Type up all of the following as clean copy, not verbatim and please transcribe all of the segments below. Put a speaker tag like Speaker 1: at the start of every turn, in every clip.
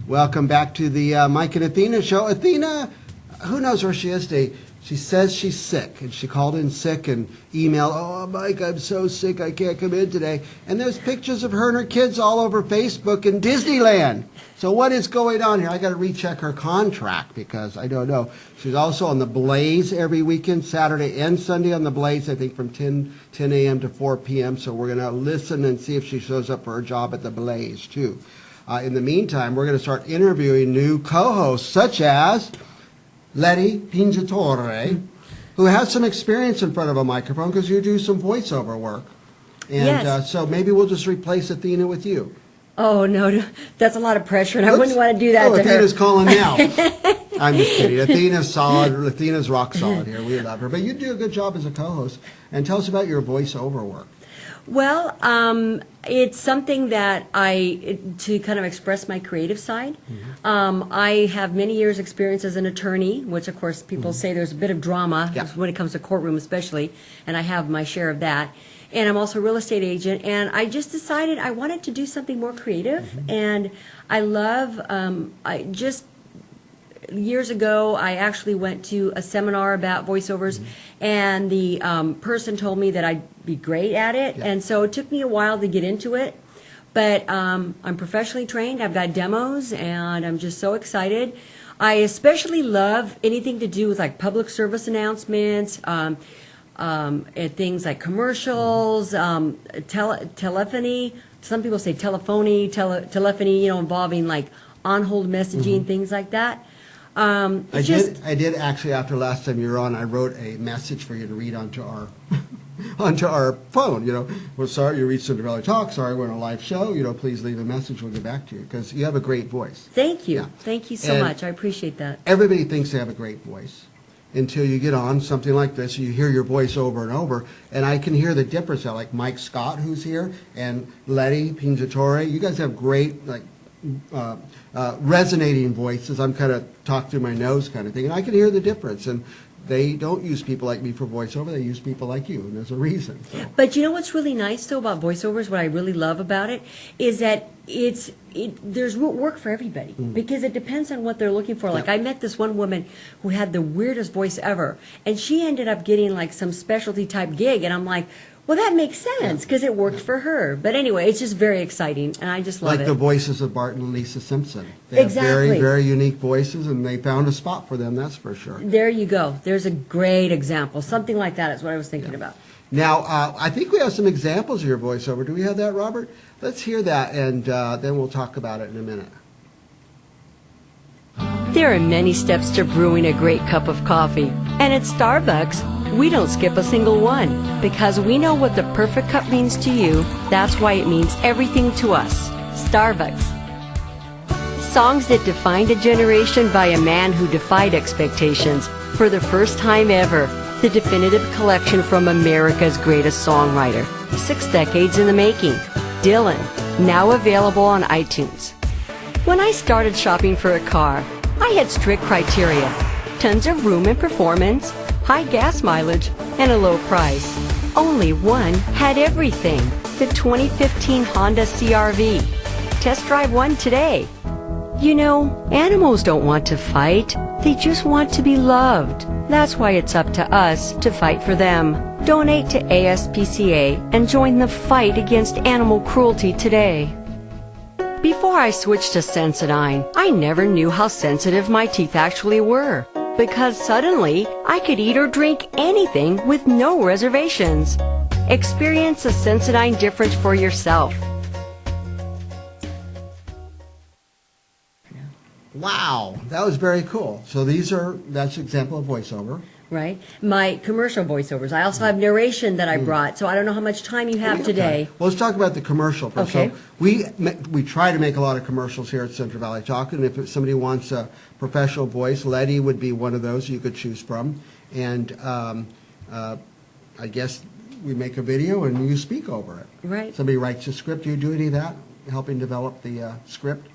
Speaker 1: Welcome back to the Mike and Athena show. Athena, who knows where she is today? She says she's sick, and she called in sick and emailed, "Oh, Mike, I'm so sick, I can't come in today." And there's pictures of her and her kids all over Facebook in Disneyland. So what is going on here? I got to recheck her contract because I don't know. She's also on the Blaze every weekend, Saturday and Sunday on the Blaze, I think from 10 a.m. to 4 p.m. So we're going to listen and see if she shows up for her job at the Blaze, too. In the meantime, we're going to start interviewing new co-hosts, such as Letizia Pingitore, who has some experience in front of a microphone because you do some voiceover work. And
Speaker 2: yes.
Speaker 1: So maybe we'll just replace Athena with you.
Speaker 2: Oh, no, that's a lot of pressure, and I wouldn't want to do that to
Speaker 1: Athena's
Speaker 2: her.
Speaker 1: calling now. I'm just kidding. Athena's solid. Athena's rock solid here. We love her. But you do a good job as a co-host. And tell us about your voiceover work.
Speaker 2: Well, it's something that to kind of express my creative side. I have many years' experience as an attorney, which, of course, people say there's a bit of drama when it comes to courtroom especially, and I have my share of that. And I'm also a real estate agent, and I just decided I wanted to do something more creative, and I love, years ago, I actually went to a seminar about voiceovers, and the person told me that I'd be great at it, and so it took me a while to get into it, but I'm professionally trained, I've got demos, and I'm just so excited. I especially love anything to do with like public service announcements, things like commercials, telephony. Some people say telephony, involving like on-hold messaging, things like that.
Speaker 1: I did actually, after last time you were on, I wrote a message for you to read onto our onto our phone. We're sorry you reached Cinderella Talk. Sorry, we're on a live show. Please leave a message. We'll get back to you because you have a great voice.
Speaker 2: Thank you.
Speaker 1: Yeah.
Speaker 2: Thank you so much. I appreciate that.
Speaker 1: Everybody thinks they have a great voice until you get on something like this. You hear your voice over and over, and I can hear the difference. Like Mike Scott, who's here, and Letizia Pingitore. You guys have great resonating voices. I'm kind of talk through my nose kind of thing, and I can hear the difference. And they don't use people like me for voiceover. They use people like you, and there's a reason. So.
Speaker 2: But you know what's really nice, though, about voiceovers, what I really love about it, is that there's work for everybody because it depends on what they're looking for. Like I met this one woman who had the weirdest voice ever, and she ended up getting like some specialty type gig, and I'm like, well, that makes sense because it worked for her. But anyway, it's just very exciting, and I just love it.
Speaker 1: Like the voices of Bart and Lisa Simpson. They have very, very unique voices, and they found a spot for them, that's for sure.
Speaker 2: There you go. There's a great example. Something like that is what I was thinking about.
Speaker 1: Now, I think we have some examples of your voiceover. Do we have that, Robert? Let's hear that, and then we'll talk about it in a minute.
Speaker 2: There are many steps to brewing a great cup of coffee, and at Starbucks, we don't skip a single one because we know what the perfect cup means to you. That's why it means everything to us. Starbucks. Songs that defined a generation by a man who defied expectations for the first time ever. The definitive collection from America's greatest songwriter. 6 decades in the making. Dylan. Now available on iTunes. When I started shopping for a car, I had strict criteria. Tons of room and performance, high gas mileage, and a low price. Only one had everything. The 2015 Honda CR-V. Test drive one today. Animals don't want to fight. They just want to be loved. That's why it's up to us to fight for them. Donate to ASPCA and join the fight against animal cruelty today. Before I switched to Sensodyne, I never knew how sensitive my teeth actually were. Because suddenly, I could eat or drink anything with no reservations. Experience the Sensodyne difference for yourself.
Speaker 1: Wow, that was very cool. So that's an example of voiceover.
Speaker 2: Right. My commercial voiceovers. I also have narration that I brought, so I don't know how much time you have today.
Speaker 1: Well, let's talk about the commercial first.
Speaker 2: Okay.
Speaker 1: So we try to make a lot of commercials here at Central Valley Talk, and if somebody wants a professional voice, Letty would be one of those you could choose from. And I guess we make a video and you speak over it.
Speaker 2: Right.
Speaker 1: Somebody writes a script. Do you do any of that, helping develop the script?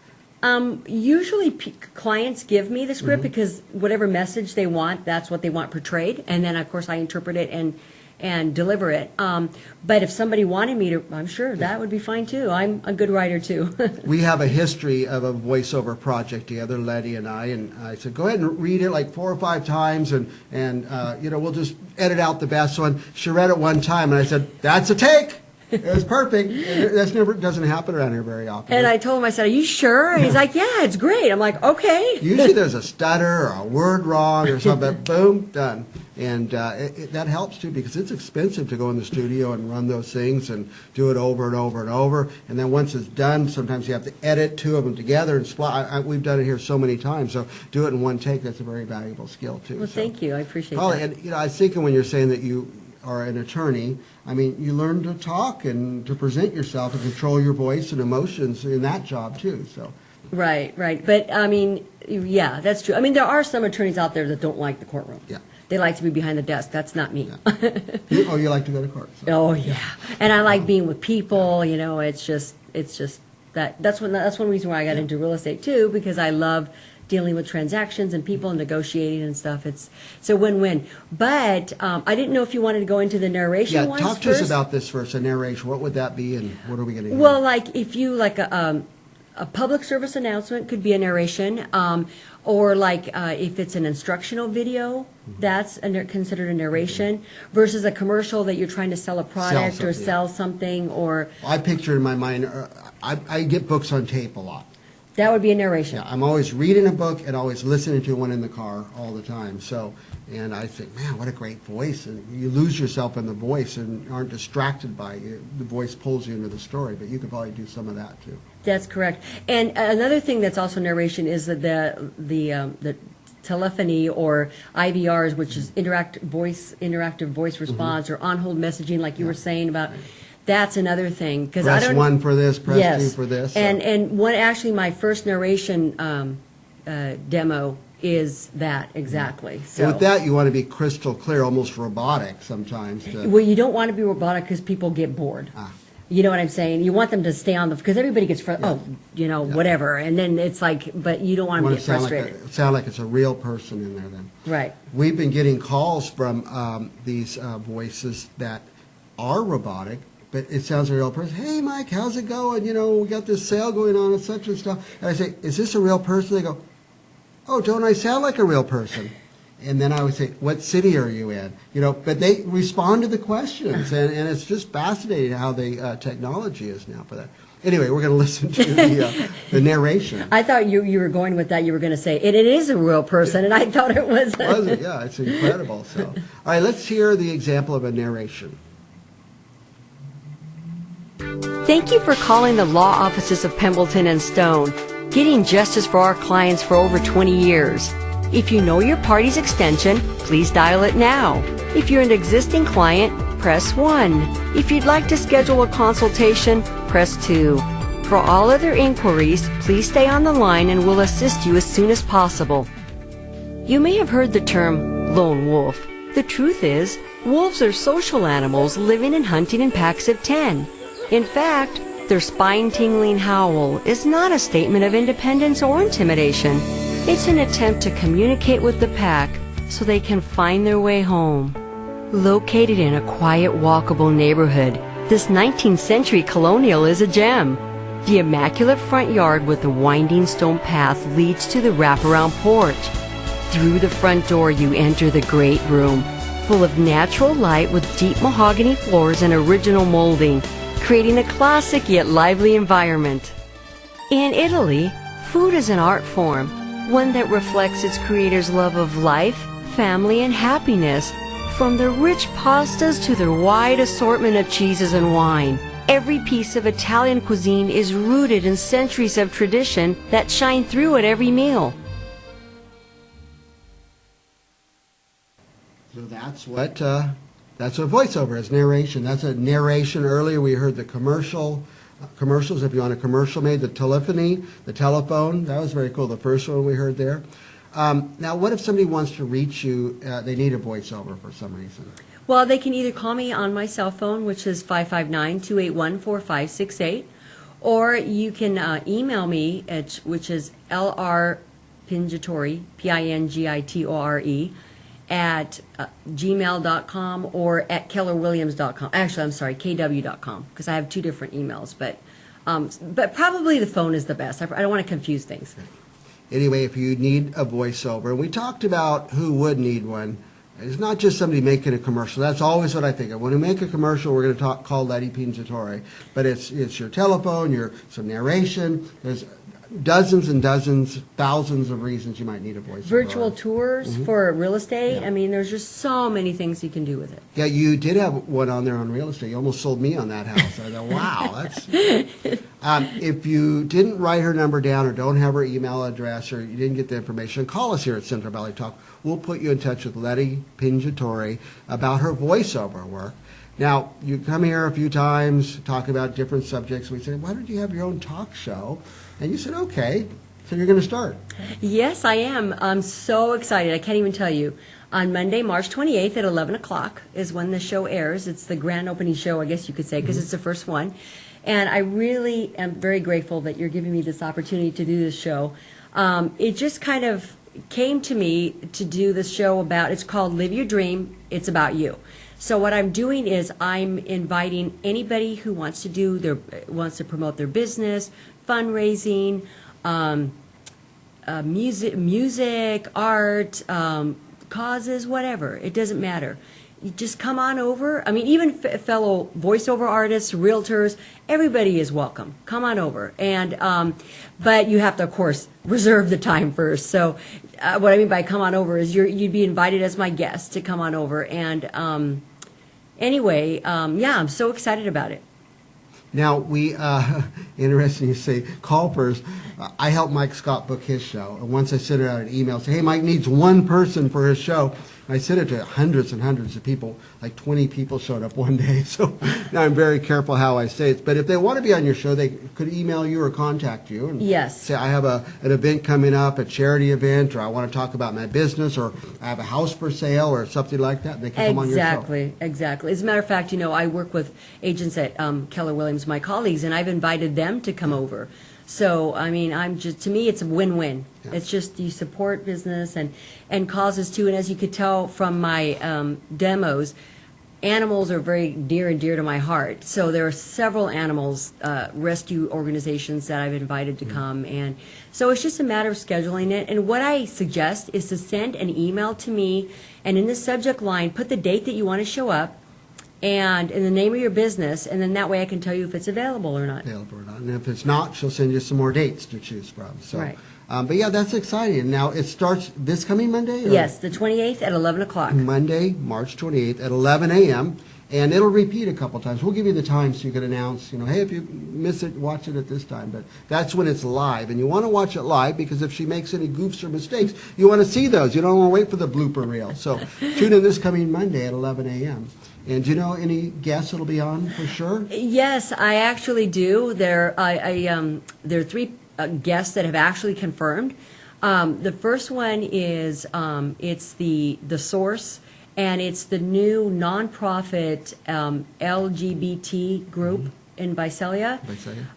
Speaker 2: Usually clients give me the script because whatever message they want, that's what they want portrayed. And then, of course, I interpret it and and deliver it. But if somebody wanted me to, I'm sure that would be fine too. I'm a good writer too.
Speaker 1: We have a history of a voiceover project together, Letty and I said, go ahead and read it like 4 or 5 times, and we'll just edit out the best one. She read it one time, and I said, that's a take. It was perfect. That never doesn't happen around here very often.
Speaker 2: And I told him, I said, are you sure? And he's like, yeah, it's great. I'm like, okay.
Speaker 1: Usually there's a stutter or a word wrong or something, but boom, done. And that helps too, because it's expensive to go in the studio and run those things and do it over and over and over. And then once it's done, sometimes you have to edit 2 of them together and split. We've done it here so many times. So do it in one take. That's a very valuable skill too.
Speaker 2: Well, thank you. I appreciate
Speaker 1: Holly,
Speaker 2: that.
Speaker 1: And I was thinking when you're saying that you are an attorney, I mean, you learn to talk and to present yourself and control your voice and emotions in that job too. So.
Speaker 2: Right. But I mean, yeah, that's true. I mean, there are some attorneys out there that don't like the courtroom.
Speaker 1: Yeah.
Speaker 2: They like to be behind the desk. That's not me.
Speaker 1: Yeah. You like to go to court. So.
Speaker 2: Oh yeah, and I like being with people. It's just that's one reason why I got into real estate too, because I love dealing with transactions and people and negotiating and stuff. It's a win-win. But I didn't know if you wanted to go into the narration ones
Speaker 1: talk to us about this first, a narration. What would that be, and what are we going to hear?
Speaker 2: Well, like if you a public service announcement could be a narration, or like if it's an instructional video, that's considered a narration, versus a commercial that you're trying to sell a product or sell something. Or
Speaker 1: I picture in my mind, I get books on tape a lot.
Speaker 2: That would be a narration.
Speaker 1: Yeah, I'm always reading a book and always listening to one in the car all the time. So, and I think, man, what a great voice. And you lose yourself in the voice and aren't distracted by it. The voice pulls you into the story, but you could probably do some of that too.
Speaker 2: That's correct. And another thing that's also narration is that the telephony or IVRs, which is interactive voice response, or on-hold messaging, like you were saying about. That's another thing, because I don't.
Speaker 1: Press 1 for this, press
Speaker 2: yes.
Speaker 1: 2 for this.
Speaker 2: And one, actually, my first narration demo is that exactly. So
Speaker 1: and with that, you want to be crystal clear, almost robotic sometimes.
Speaker 2: Well, you don't want to be robotic because people get bored. You know what I'm saying? You want them to stay on because everybody gets whatever, and then it's like, but you don't want them to get frustrated.
Speaker 1: Sound like it's a real person in there then.
Speaker 2: Right.
Speaker 1: We've been getting calls from these voices that are robotic, but it sounds like a real person. Hey, Mike, how's it going? We got this sale going on and such and stuff. And I say, is this a real person? They go, oh, don't I sound like a real person? And then I would say, what city are you in? But they respond to the questions, and it's just fascinating how the technology is now for that. Anyway, we're going to listen to the narration.
Speaker 2: I thought you were going with that. You were going to say, it is a real person, and I thought it was.
Speaker 1: Was it? Yeah, it's incredible. So, all right, let's hear the example of a narration.
Speaker 2: Thank you for calling the law offices of Pembleton and Stone, getting justice for our clients for over 20 years. If you know your party's extension, please dial it now. If you're an existing client, press 1. If you'd like to schedule a consultation, press 2. For all other inquiries, please stay on the line and we'll assist you as soon as possible. You may have heard the term lone wolf. The truth is, wolves are social animals living and hunting in packs of 10. In fact, their spine-tingling howl is not a statement of independence or intimidation. It's an attempt to communicate with the pack so they can find their way home. Located in a quiet, walkable neighborhood, this 19th century colonial is a gem. The immaculate front yard with the winding stone path leads to the wraparound porch. Through the front door you enter the great room, full of natural light with deep mahogany floors and original molding, creating a classic yet lively environment. In Italy, food is an art form, one that reflects its creator's love of life, family, and happiness. From their rich pastas to their wide assortment of cheeses and wine, every piece of Italian cuisine is rooted in centuries of tradition that shine through at every meal.
Speaker 1: So that's what voiceover is, narration. That's a narration. Earlier we heard the commercials. If you want a commercial made, the telephony, the telephone. That was very cool. The first one we heard there. Now, what if somebody wants to reach you? They need a voiceover for some reason.
Speaker 2: Well, they can either call me on my cell phone, which is 559-281-4568, or you can email me, which is lrpingitore, Pingitore, at gmail.com or at kellerwilliams.com. Actually, I'm sorry, kw.com, because I have two different emails. But probably the phone is the best. I don't want to confuse things.
Speaker 1: Anyway, if you need a voiceover, and we talked about who would need one. It's not just somebody making a commercial. That's always what I think of. When we make a commercial, we're going to call Letizia Pingitore. But it's your telephone, some narration. There's dozens and dozens, thousands of reasons you might need a voiceover.
Speaker 2: Virtual tours for real estate.
Speaker 1: Yeah.
Speaker 2: I mean, there's just so many things you can do with it.
Speaker 1: Yeah, you did have one on there on real estate. You almost sold me on that house. I thought, wow, that's... if you didn't write her number down or don't have her email address or you didn't get the information, call us here at Central Valley Talk. We'll put you in touch with Letizia Pingitore about her voiceover work. Now, you come here a few times, talk about different subjects. We say, why don't you have your own talk show? And you said, okay, so you're going to start.
Speaker 2: Yes, I am. I'm so excited. I can't even tell you. On Monday, March 28th at 11 o'clock is when the show airs. It's the grand opening show, I guess you could say, because it's the first one. And I really am very grateful that you're giving me this opportunity to do this show. It just kind of came to me to do this show about, it's called Live Your Dream, It's About You. So what I'm doing is I'm inviting anybody who wants to promote their business, fundraising, music, art, causes, whatever. It doesn't matter. You just come on over. I mean, even fellow voiceover artists, realtors, everybody is welcome. Come on over. And but you have to, of course, reserve the time first. So what I mean by come on over is you'd be invited as my guest to come on over. And anyway, yeah, I'm so excited about it.
Speaker 1: Now, interesting you say, call first. I helped Mike Scott book his show. And once I sent out an email, say, hey, Mike needs one person for his show. And I sent it to hundreds and hundreds of people. Like 20 people showed up one day. So now I'm very careful how I say it. But if they want to be on your show, they could email you or contact you. And
Speaker 2: yes.
Speaker 1: Say, I have an event coming up, a charity event, or I want to talk about my business, or I have a house for sale, or something like that. They can come on your show.
Speaker 2: Exactly. As a matter of fact, I work with agents at Keller Williams, my colleagues, and I've invited them to come over. So, I mean, to me, it's a win-win. Yeah. It's just you support business and causes too. And as you could tell from my demos, animals are very near and dear to my heart. So there are several animals, rescue organizations that I've invited to come. And so it's just a matter of scheduling it. And what I suggest is to send an email to me, and in the subject line, put the date that you want to show up, and in the name of your business, and then that way I can tell you if it's available or not.
Speaker 1: And if it's not, she'll send you some more dates to choose from. So,
Speaker 2: right.
Speaker 1: But yeah, that's exciting. Now, it starts this coming Monday? Or?
Speaker 2: Yes, the 28th at 11 o'clock.
Speaker 1: Monday, March 28th at 11 a.m., and it'll repeat a couple times. We'll give you the time so you can announce, hey, if you miss it, watch it at this time. But that's when it's live. And you want to watch it live because if she makes any goofs or mistakes, you want to see those. You don't want to wait for the blooper reel. So tune in this coming Monday at 11 a.m. And do you know any guests that'll be on for sure? Yes,
Speaker 2: I actually do. There are three guests that have actually confirmed. The first one is it's the Source, and it's the new nonprofit LGBT group in Visalia.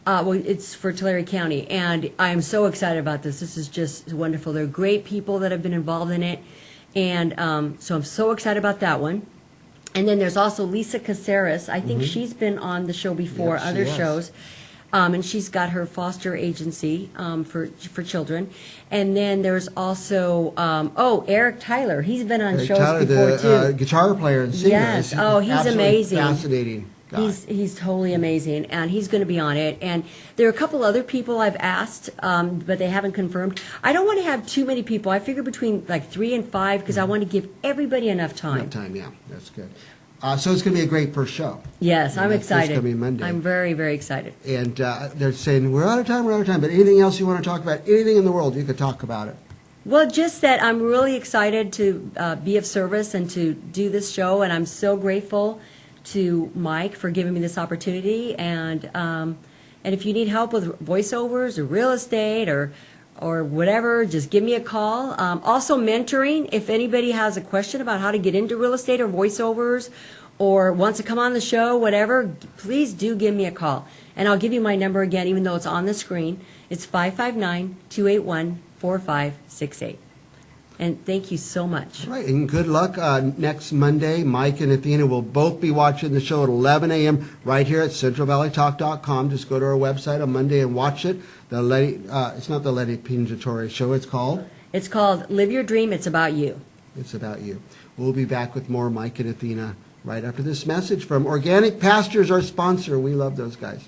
Speaker 2: Well, it's for Tulare County, and I'm so excited about this. This is just wonderful. They're great people that have been involved in it, and so I'm so excited about that one. And then there's also Lisa Caceres. I think she's been on the show before,
Speaker 1: yes,
Speaker 2: other shows. And she's got her foster agency for children. And then there's also, Eric Tyler. He's been on shows before, too.
Speaker 1: The guitar player and singer.
Speaker 2: Yes. He's amazing.
Speaker 1: Fascinating guy.
Speaker 2: He's totally amazing, and he's going to be on it. And there are a couple other people I've asked, but they haven't confirmed. I don't want to have too many people. I figure between like 3 and 5 because I want to give everybody enough time.
Speaker 1: Enough time, yeah. That's good. So it's going to be a great first show.
Speaker 2: Yes, I'm excited.
Speaker 1: This coming Monday.
Speaker 2: I'm very, very excited.
Speaker 1: And they're saying, we're out of time, but anything else you want to talk about, anything in the world, you could talk about it.
Speaker 2: Well, just that I'm really excited to be of service and to do this show, and I'm so grateful to Mike for giving me this opportunity. And if you need help with voiceovers or real estate or whatever, just give me a call. Also mentoring, if anybody has a question about how to get into real estate or voiceovers or wants to come on the show, whatever, please do give me a call. And I'll give you my number again, even though it's on the screen. It's 559-281-4568. And thank you so much.
Speaker 1: All right, and good luck next Monday. Mike and Athena will both be watching the show at 11 a.m. right here at CentralValleyTalk.com. Just go to our website on Monday and watch it. It's not the Letizia Pingitore show. It's called?
Speaker 2: It's called Live Your Dream. It's about you.
Speaker 1: It's about you. We'll be back with more Mike and Athena right after this message from Organic Pastures, our sponsor. We love those guys.